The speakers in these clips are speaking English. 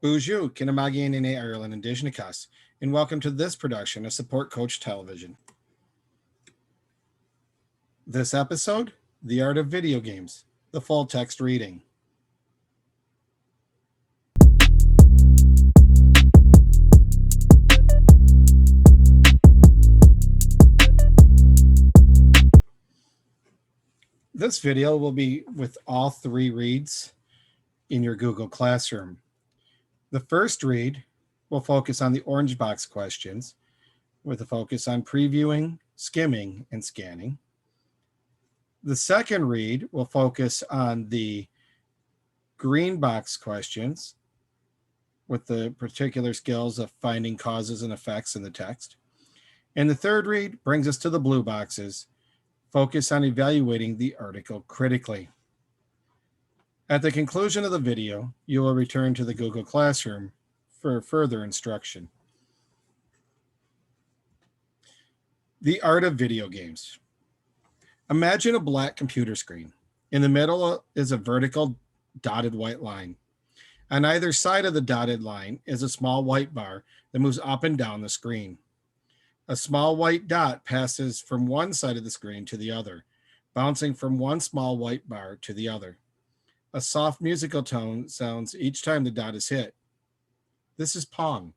Bonjour, Kinamagi and Ireland Indigenous, and welcome to this production of Support Coach Television. This episode, The Art of Video Games, the full text reading. This video will be with all three reads in your Google Classroom. The first read will focus on the orange box questions with a focus on previewing, skimming, and scanning. The second read will focus on the green box questions with the particular skills of finding causes and effects in the text. And the third read brings us to the blue boxes, focus on evaluating the article critically. At the conclusion of the video, you will return to the Google Classroom for further instruction. The art of video games. Imagine a black computer screen. In the middle is a vertical dotted white line. On either side of the dotted line is a small white bar that moves up and down the screen. A small white dot passes from one side of the screen to the other, bouncing from one small white bar to the other. A soft musical tone sounds each time the dot is hit. This is Pong,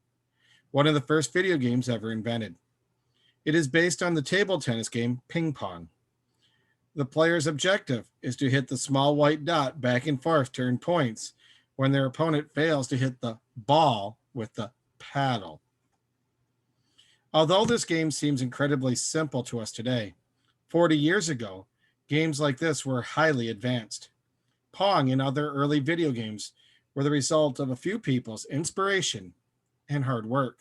one of the first video games ever invented. It is based on the table tennis game Ping Pong. The player's objective is to hit the small white dot back and forth to earn points when their opponent fails to hit the ball with the paddle. Although this game seems incredibly simple to us today, 40 years ago, games like this were highly advanced. Pong and other early video games were the result of a few people's inspiration and hard work.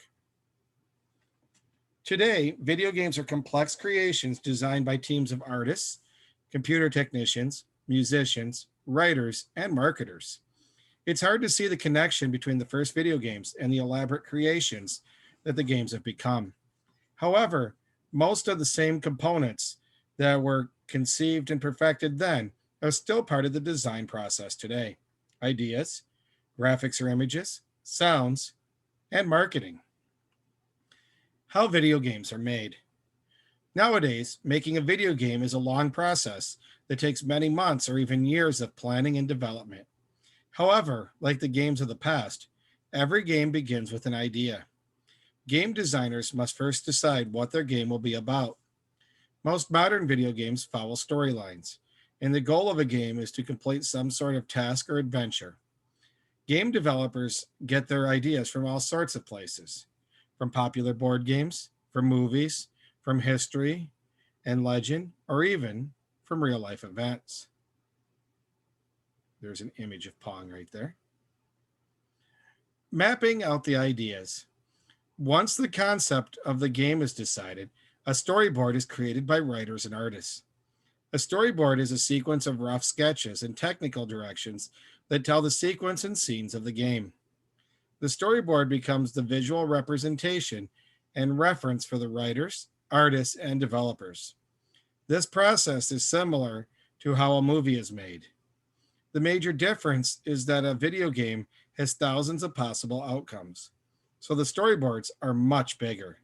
Today, video games are complex creations designed by teams of artists, computer technicians, musicians, writers, and marketers. It's hard to see the connection between the first video games and the elaborate creations that the games have become. However, most of the same components that were conceived and perfected then are still part of the design process today. Ideas, graphics or images, sounds, and marketing. How video games are made. Nowadays, making a video game is a long process that takes many months or even years of planning and development. However, like the games of the past, every game begins with an idea. Game designers must first decide what their game will be about. Most modern video games follow storylines, and the goal of a game is to complete some sort of task or adventure. Game developers get their ideas from all sorts of places, from popular board games, from movies, from history and legend, or even from real-life events. There's an image of Pong right there. Mapping out the ideas. Once the concept of the game is decided, a storyboard is created by writers and artists. A storyboard is a sequence of rough sketches and technical directions that tell the sequence and scenes of the game. The storyboard becomes the visual representation and reference for the writers, artists, and developers. This process is similar to how a movie is made. The major difference is that a video game has thousands of possible outcomes, so the storyboards are much bigger.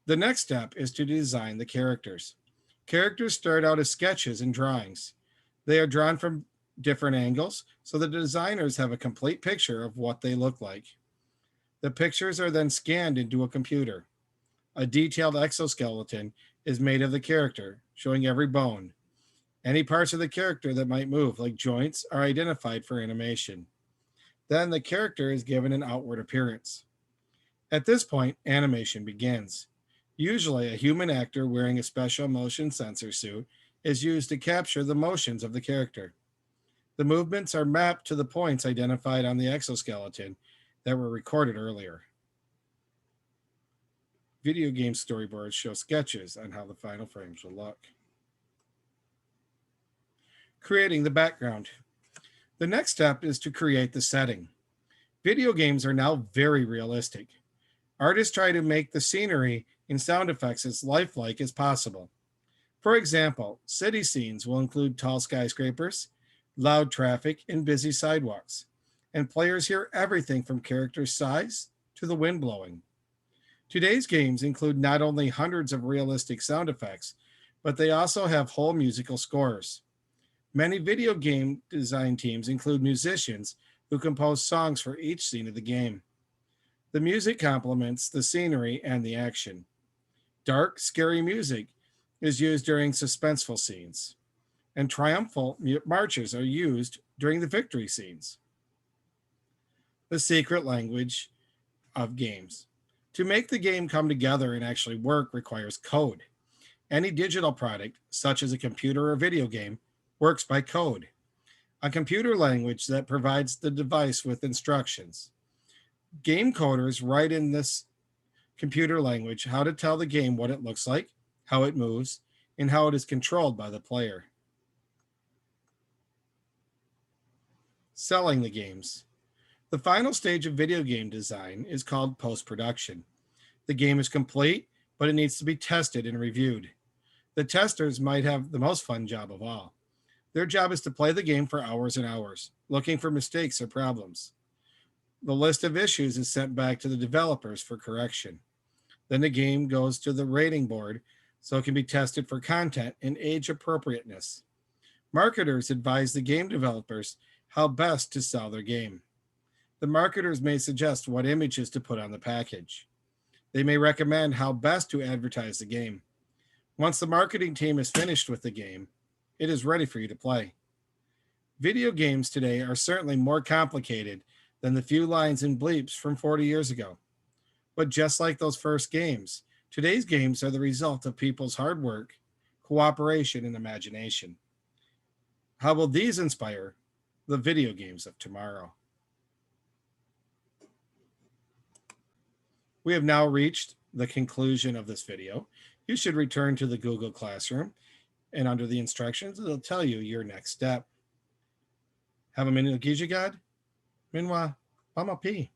The next step is to design the characters. Characters start out as sketches and drawings. They are drawn from different angles, so the designers have a complete picture of what they look like. The pictures are then scanned into a computer. A detailed exoskeleton is made of the character, showing every bone. Any parts of the character that might move, like joints, are identified for animation. Then the character is given an outward appearance. At this point, animation begins. Usually, a human actor wearing a special motion sensor suit is used to capture the motions of the character. The movements are mapped to the points identified on the exoskeleton that were recorded earlier. Video game storyboards show sketches on how the final frames will look. Creating the background. The next step is to create the setting. Video games are now very realistic. Artists try to make the scenery and sound effects as lifelike as possible. For example, city scenes will include tall skyscrapers, loud traffic, and busy sidewalks. and players hear everything from character size to the wind blowing. Today's games include not only hundreds of realistic sound effects, but they also have whole musical scores. Many video game design teams include musicians who compose songs for each scene of the game. The music complements the scenery and the action. Dark, scary music is used during suspenseful scenes, and triumphal marches are used during the victory scenes. The secret language of games. To make the game come together and actually work requires code. Any digital product, such as a computer or video game, works by code, a computer language that provides the device with instructions. Game coders write in this computer language how to tell the game what it looks like, how it moves, and how it is controlled by the player. Selling the games. The final stage of video game design is called post production. The game is complete, but it needs to be tested and reviewed. The testers might have the most fun job of all. Their job is to play the game for hours and hours, looking for mistakes or problems. The list of issues is sent back to the developers for correction. Then the game goes to the rating board so it can be tested for content and age appropriateness. Marketers advise the game developers how best to sell their game. The marketers may suggest what images to put on the package. They may recommend how best to advertise the game. Once the marketing team is finished with the game, it is ready for you to play. Video games today are certainly more complicated than the few lines and bleeps from 40 years ago. But just like those first games, today's games are the result of people's hard work, cooperation, and imagination. How will these inspire the video games of tomorrow? We have now reached the conclusion of this video. You should return to the Google Classroom, and under the instructions, it'll tell you your next step. Have a minute, Gijagad? Minwa, Pama P.